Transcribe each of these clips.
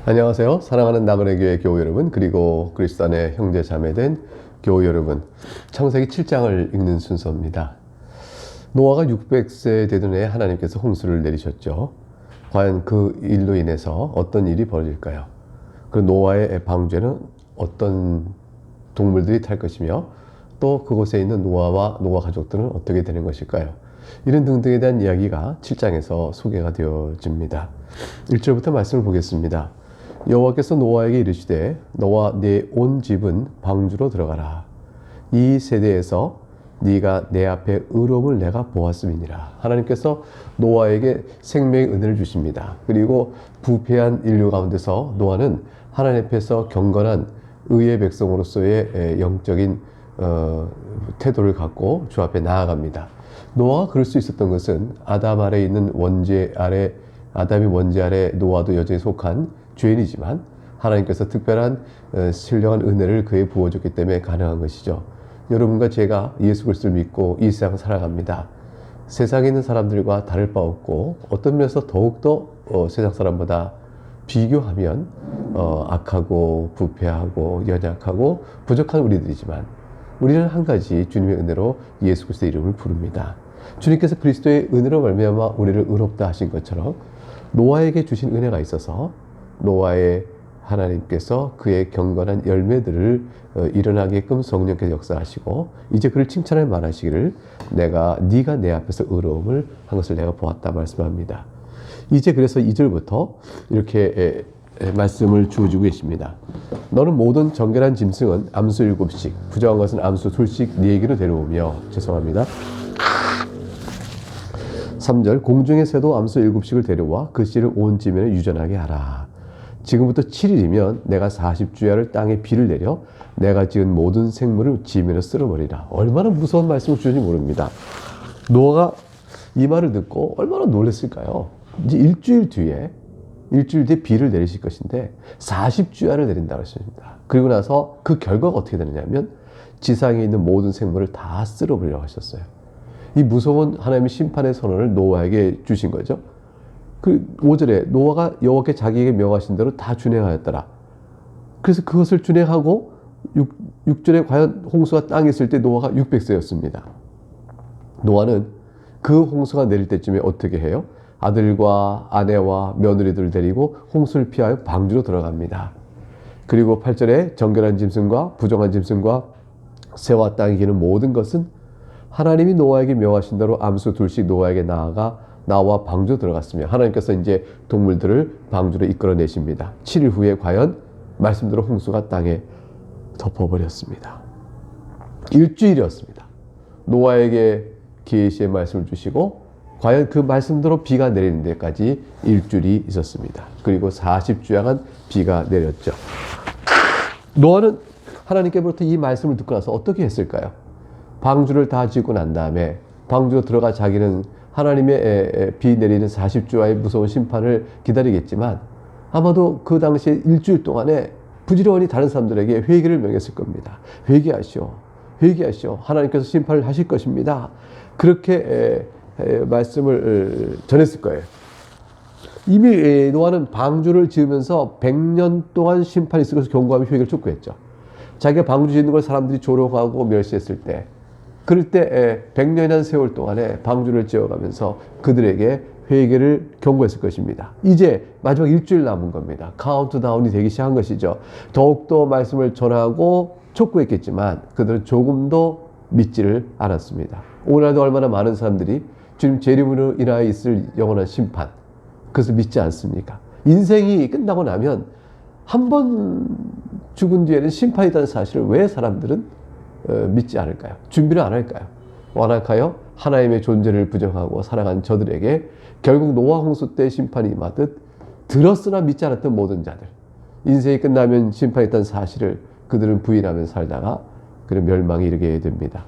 안녕하세요. 사랑하는 나그네 교회 교우 여러분, 그리고 그리스도 안의 형제 자매된 교우 여러분. 창세기 7장을 읽는 순서입니다. 노아가 600세 되던 해에 하나님께서 홍수를 내리셨죠. 과연 그 일로 인해서 어떤 일이 벌어질까요? 그 노아의 방주에는 어떤 동물들이 탈 것이며, 또 그곳에 있는 노아와 노아 가족들은 어떻게 되는 것일까요? 이런 등등에 대한 이야기가 7장에서 소개가 되어집니다. 1절부터 말씀을 보겠습니다. 여호와께서 노아에게 이르시되 너와 네 온 집은 방주로 들어가라. 이 세대에서 네가 내 앞에 의로움을 내가 보았음이니라. 하나님께서 노아에게 생명의 은혜를 주십니다. 그리고 부패한 인류 가운데서 노아는 하나님 앞에서 경건한 의의 백성으로서의 영적인 태도를 갖고 주 앞에 나아갑니다. 노아가 그럴 수 있었던 것은 아담 아래 있는 원죄 아래, 아담이 원죄 아래 노아도 여전히 속한 죄인이지만 하나님께서 특별한 신령한 은혜를 그에 부어줬기 때문에 가능한 것이죠. 여러분과 제가 예수 그리스도를 믿고 이 세상 살아갑니다. 세상에 있는 사람들과 다를 바 없고 어떤 면에서 더욱더 세상 사람보다 비교하면 악하고 부패하고 연약하고 부족한 우리들이지만 우리는 한 가지 주님의 은혜로 예수 그리스도의 이름을 부릅니다. 주님께서 그리스도의 은혜로 말미암아 우리를 의롭다 하신 것처럼 노아에게 주신 은혜가 있어서 노아의 하나님께서 그의 경건한 열매들을 일어나게끔 성령께서 역사하시고 이제 그를 칭찬할 만하시기를 네가 내 앞에서 의로움을 한 것을 내가 보았다 말씀합니다. 이제 그래서 2절부터 이렇게 말씀을 주어주고 계십니다. 너는 모든 정결한 짐승은 암수 7씩, 부정한 것은 암수 2씩 4개로 데려오며, 죄송합니다. 3절, 공중의 새도 암수 7씩을 데려와 그 씨를 온 지면에 유전하게 하라. 지금부터 7일이면 내가 40주야를 땅에 비를 내려 내가 지은 모든 생물을 지면에 쓸어버리라. 얼마나 무서운 말씀을 주는지 모릅니다. 노아가 이 말을 듣고 얼마나 놀랐을까요? 이제 일주일 뒤에 비를 내리실 것인데 40주야를 내린다고 했습니다. 그리고 나서 그 결과가 어떻게 되느냐면 지상에 있는 모든 생물을 다 쓸어버리라고 하셨어요. 이 무서운 하나님의 심판의 선언을 노아에게 주신 거죠. 그 5절에 노아가 여호와께 자기에게 명하신 대로 다 준행하였더라. 그래서 그것을 준행하고 6절에 과연 홍수가 땅에 있을 때 노아가 600세였습니다. 노아는 그 홍수가 내릴 때쯤에 어떻게 해요? 아들과 아내와 며느리들을 데리고 홍수를 피하여 방주로 들어갑니다. 그리고 8절에 정결한 짐승과 부정한 짐승과 새와 땅에 기는 모든 것은 하나님이 노아에게 명하신 대로 암수 2씩 노아에게 나아가 나와 방주 들어갔으며, 하나님께서 이제 동물들을 방주로 이끌어내십니다. 7일 후에 과연 말씀대로 홍수가 땅에 덮어버렸습니다. 일주일이었습니다. 노아에게 계시의 말씀을 주시고 과연 그 말씀대로 비가 내리는 데까지 일주일이 있었습니다. 그리고 40주야간 비가 내렸죠. 노아는 하나님께로부터 이 말씀을 듣고 나서 어떻게 했을까요? 방주를 다 짓고 난 다음에 방주로 들어가 자기는 하나님의 비 내리는 40주와의 무서운 심판을 기다리겠지만 아마도 그 당시에 일주일 동안에 부지런히 다른 사람들에게 회개를 명했을 겁니다. 회개하시오. 하나님께서 심판을 하실 것입니다. 그렇게 말씀을 전했을 거예요. 이미 노아는 방주를 지으면서 100년 동안 심판이 있을 것을 경고하며 회개를 촉구했죠. 자기가 방주 짓는 걸 사람들이 조롱하고 멸시했을 때, 그럴 때 100년이라는 세월 동안에 방주를 지어가면서 그들에게 회개를 경고했을 것입니다. 이제 마지막 일주일 남은 겁니다. 카운트다운이 되기 시작한 것이죠. 더욱더 말씀을 전하고 촉구했겠지만 그들은 조금도 믿지를 않았습니다. 오늘날도 얼마나 많은 사람들이 주님 재림으로 인하여 있을 영원한 심판, 그것을 믿지 않습니까? 인생이 끝나고 나면 한 번 죽은 뒤에는 심판이 있다는 사실을 왜 사람들은 믿지 않을까요? 준비를 안 할까요? 완악하여 하나님의 존재를 부정하고 살아간 저들에게 결국 노아 홍수 때 심판이 임하듯 들었으나 믿지 않았던 모든 자들, 인생이 끝나면 심판이 있다는 사실을 그들은 부인하며 살다가 그런 멸망에 이르게 됩니다.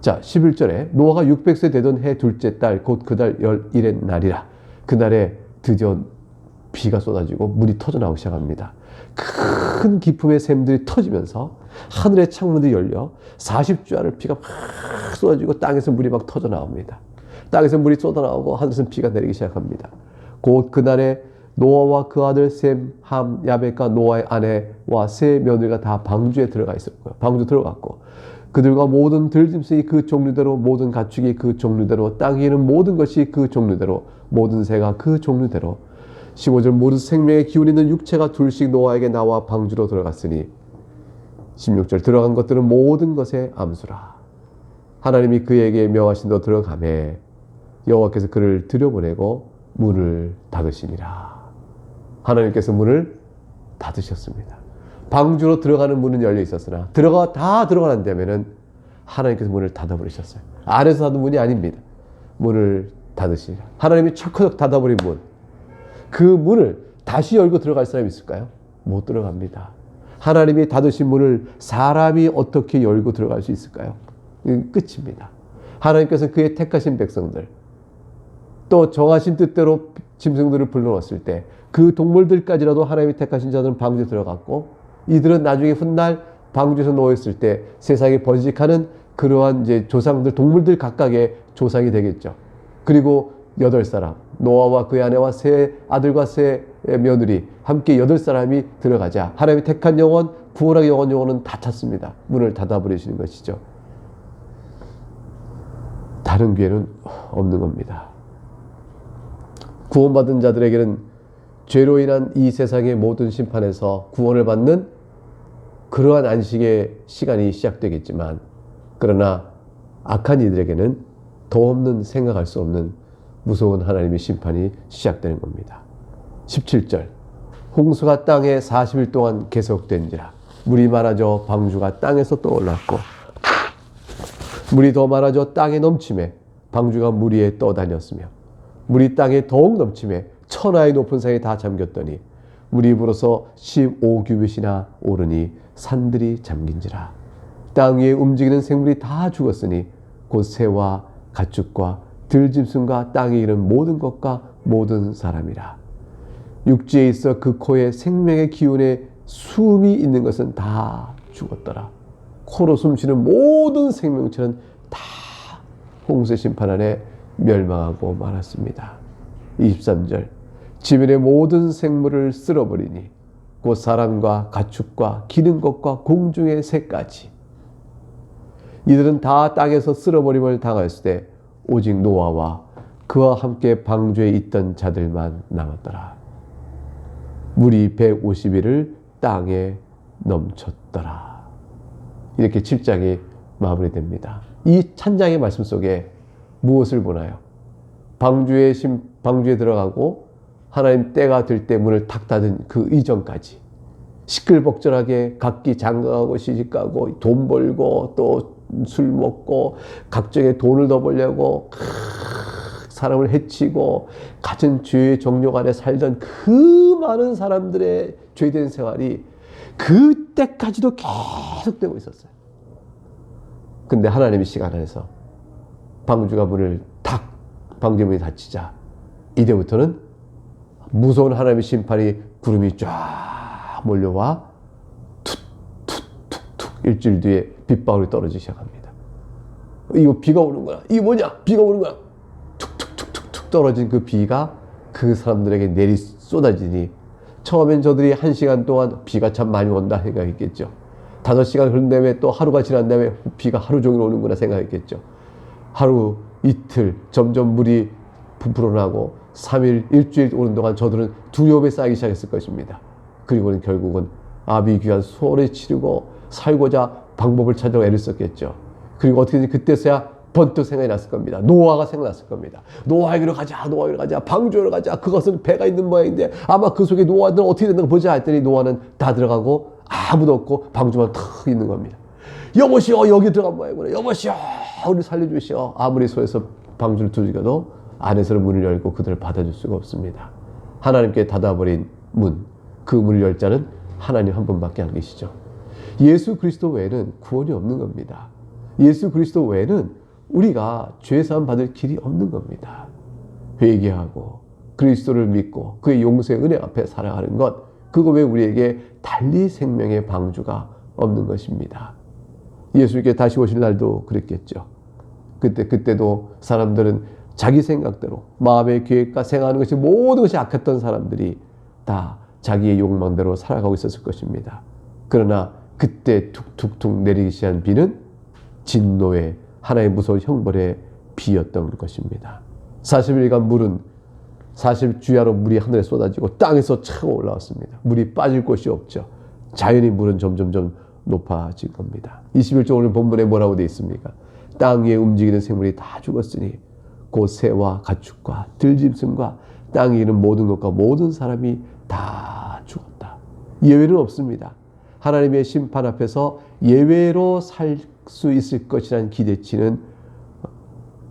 자, 11절에 노아가 600세 되던 해 둘째 달 곧 그 달 11의 날이라. 그날에 드디어 비가 쏟아지고 물이 터져나오기 시작합니다. 큰 기품의 샘들이 터지면서 하늘의 창문들이 열려 40주야를 비가 막 쏟아지고 땅에서 물이 막 터져 나옵니다. 땅에서 물이 쏟아나오고 하늘에서 비가 내리기 시작합니다. 곧 그날에 노아와 그 아들 셈, 함, 야벳과 노아의 아내와 세 며느리가 다 방주에 들어가 있었고요. 방주 들어갔고 그들과 모든 들짐승이 그 종류대로 모든 가축이 그 종류대로 땅에 있는 모든 것이 그 종류대로 모든 새가 그 종류대로 15절 모든 생명의 기운이 있는 육체가 둘씩 노아에게 나와 방주로 들어갔으니 16절 들어간 것들은 모든 것의 암수라. 하나님이 그에게 명하신 대로 들어가매 여호와께서 그를 들여보내고 문을 닫으시니라. 하나님께서 문을 닫으셨습니다. 방주로 들어가는 문은 열려 있었으나 다 들어가는다면은 하나님께서 문을 닫아버리셨어요. 안에서 닫은 문이 아닙니다. 문을 닫으시니라. 하나님이 철커덕 닫아버린 문. 그 문을 다시 열고 들어갈 사람이 있을까요? 못 들어갑니다. 하나님이 닫으신 문을 사람이 어떻게 열고 들어갈 수 있을까요? 끝입니다. 하나님께서 그의 택하신 백성들 또 정하신 뜻대로 짐승들을 불러넣었을 때 그 동물들까지라도 하나님이 택하신 자들은 방주에 들어갔고 이들은 나중에 훗날 방주에서 놓였을 때 세상에 번식하는 그러한 이제 조상들 동물들 각각의 조상이 되겠죠. 그리고 8사람 노아와 그의 아내와 세 아들과 세 며느리 함께 8사람이 들어가자 하나님이 택한 영혼 구원하기 영혼은 다 찼습니다. 문을 닫아버리시는 것이죠. 다른 기회는 없는 겁니다. 구원받은 자들에게는 죄로 인한 이 세상의 모든 심판에서 구원을 받는 그러한 안식의 시간이 시작되겠지만 그러나 악한 이들에게는 더 없는 생각할 수 없는 무서운 하나님의 심판이 시작되는 겁니다. 17절 홍수가 땅에 40일 동안 계속된지라 물이 많아져 방주가 땅에서 떠올랐고 물이 더 많아져 땅에 넘침에 방주가 물 위에 떠다녔으며 물이 땅에 더욱 넘침에 천하의 높은 산이 다 잠겼더니 물이 불어서 15규빗이나 오르니 산들이 잠긴지라. 땅 위에 움직이는 생물이 다 죽었으니 곧 새와 가축과 들짐승과 땅에 이른 모든 것과 모든 사람이라. 육지에 있어 그 코에 생명의 기운에 숨이 있는 것은 다 죽었더라. 코로 숨쉬는 모든 생명체는 다 홍수 심판 안에 멸망하고 말았습니다. 23절 지면의 모든 생물을 쓸어버리니 곧 사람과 가축과 기는 것과 공중의 새까지 이들은 다 땅에서 쓸어버림을 당하였을 때 오직 노아와 그와 함께 방주에 있던 자들만 남았더라. 물이 150일을 땅에 넘쳤더라. 이렇게 7장이 마무리됩니다. 이 찬장의 말씀 속에 무엇을 보나요? 방주에 들어가고 하나님 때가 될 때 문을 탁 닫은 그 이전까지 시끌벅적하게 각기 장가가고 시집가고 돈 벌고 또 술 먹고 각종의 돈을 더 벌려고 사람을 해치고 갖은 죄의 정욕 안에 살던 그 많은 사람들의 죄된 생활이 그때까지도 계속되고 있었어요. 근데 하나님의 시간 안에서 방주가 문을 방주 문이 닫히자 이제부터는 무서운 하나님의 심판이 구름이 쫙 몰려와 툭툭툭툭 일주일 뒤에 빗방울이 떨어지기 시작합니다. 이거 비가 오는구나. 이게 뭐냐? 비가 오는구나. 툭툭툭툭툭 떨어진 그 비가 그 사람들에게 내리 쏟아지니 처음엔 저들이 1시간 동안 비가 참 많이 온다 생각했겠죠. 5시간 흐른 다음에 또 하루가 지난 다음에 비가 하루 종일 오는구나 생각했겠죠. 하루, 이틀, 점점 물이 불어나고 3일, 일주일 오는 동안 저들은 두려움에 쌓이기 시작했을 것입니다. 그리고는 결국은 아비귀한 소원을 치르고 살고자 방법을 찾으려고 애를 썼겠죠. 그리고 어떻게든지 그때서야 번뜩 생각이 났을 겁니다. 노아가 생각났을 겁니다. 노아에게로 가자, 노아에게로 가자, 방주로 가자. 그것은 배가 있는 모양인데 아마 그 속에 노아는 어떻게 되는 거 보자 했더니 노아는 다 들어가고 아무도 없고 방주만 탁 있는 겁니다. 여보시오, 여기 들어간 모양이구나. 여보시오, 우리 살려주시오. 아무리 소에서 방주를 두들겨도 안에서는 문을 열고 그들을 받아줄 수가 없습니다. 하나님께 닫아버린 문, 그 문을 열 자는 하나님 한 분밖에 안 계시죠. 예수 그리스도 외에는 구원이 없는 겁니다. 예수 그리스도 외에는 우리가 죄사함 받을 길이 없는 겁니다. 회개하고 그리스도를 믿고 그의 용서의 은혜 앞에 살아가는 것, 그거 외에 우리에게 달리 생명의 방주가 없는 것입니다. 예수님께 다시 오실 날도 그랬겠죠. 그때도 사람들은 자기 생각대로 마음의 계획과 생각하는 것이 모든 것이 악했던 사람들이 다 자기의 욕망대로 살아가고 있었을 것입니다. 그러나 그때 툭툭툭 내리기 시작한 비는 진노의 하나의 무서운 형벌의 비였던 것입니다. 40일간 물은 40주야로 물이 하늘에 쏟아지고 땅에서 차고 올라왔습니다. 물이 빠질 곳이 없죠. 자연히 물은 점점점 높아진 겁니다. 21절 오늘 본문에 뭐라고 되어 있습니까? 땅 위에 움직이는 생물이 다 죽었으니 곧 새와 가축과 들짐승과 땅에 있는 모든 것과 모든 사람이 다 죽었다. 예외는 없습니다. 하나님의 심판 앞에서 예외로 살 수 있을 것이라는 기대치는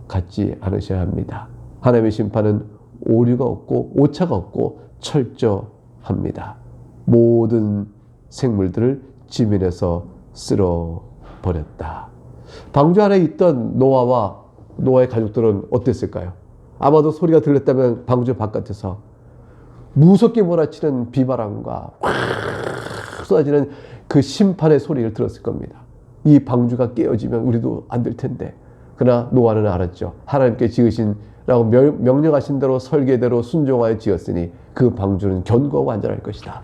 갖지 않으셔야 합니다. 하나님의 심판은 오류가 없고 오차가 없고 철저합니다. 모든 생물들을 지면에서 쓸어버렸다. 방주 안에 있던 노아와 노아의 가족들은 어땠을까요? 아마도 소리가 들렸다면 방주 바깥에서 무섭게 몰아치는 비바람과 확 쏟아지는 그 심판의 소리를 들었을 겁니다. 이 방주가 깨어지면 우리도 안 될 텐데. 그러나 노아는 알았죠. 하나님께 지으신라고 명령하신 대로 설계대로 순종하여 지었으니 그 방주는 견고하고 안전할 것이다.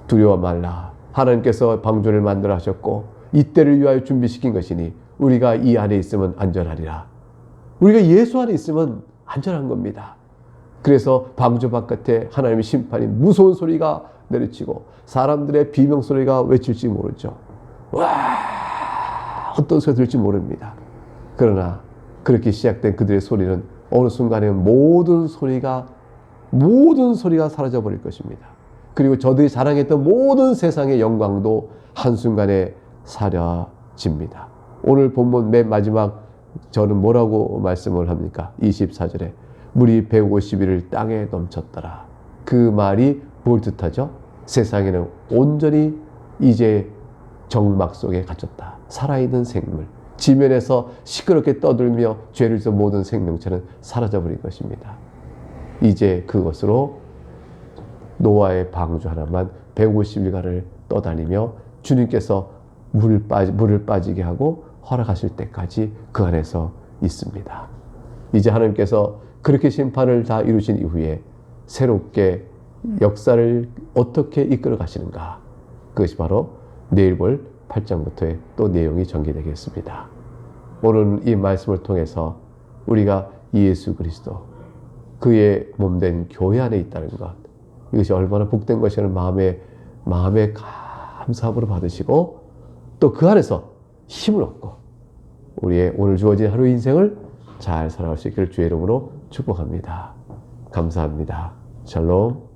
두려워 말라. 하나님께서 방주를 만들어 하셨고 이때를 위하여 준비시킨 것이니 우리가 이 안에 있으면 안전하리라. 우리가 예수 안에 있으면 안전한 겁니다. 그래서 방주 바깥에 하나님의 심판이 무서운 소리가 내리치고 사람들의 비명소리가 외칠지 모르죠. 와, 어떤 소리가 들을지 모릅니다. 그러나 그렇게 시작된 그들의 소리는 어느 순간에 모든 소리가 사라져버릴 것입니다. 그리고 저들이 자랑했던 모든 세상의 영광도 한순간에 사라집니다. 오늘 본문 맨 마지막 저는 뭐라고 말씀을 합니까? 24절에 물이 150일을 땅에 넘쳤더라. 그 말이 뭘 뜻하죠? 세상에는 온전히 이제 정막 속에 갇혔다. 살아있는 생물, 지면에서 시끄럽게 떠들며 죄를 지은 모든 생명체는 사라져버린 것입니다. 이제 그것으로 노아의 방주 하나만 150일간을 떠다니며 주님께서 물을 빠지게 하고 허락하실 때까지 그 안에서 있습니다. 이제 하나님께서 그렇게 심판을 다 이루신 이후에 새롭게 역사를 어떻게 이끌어 가시는가? 그것이 바로 내일 볼 8장부터의 또 내용이 전개되겠습니다. 오늘 이 말씀을 통해서 우리가 예수 그리스도 그의 몸된 교회 안에 있다는 것, 이것이 얼마나 복된 것이라는 마음의 감사함으로 받으시고 또 그 안에서 힘을 얻고 우리의 오늘 주어진 하루 인생을 잘 살아갈 수 있기를 주의 이름으로 축복합니다. 감사합니다. 샬롬.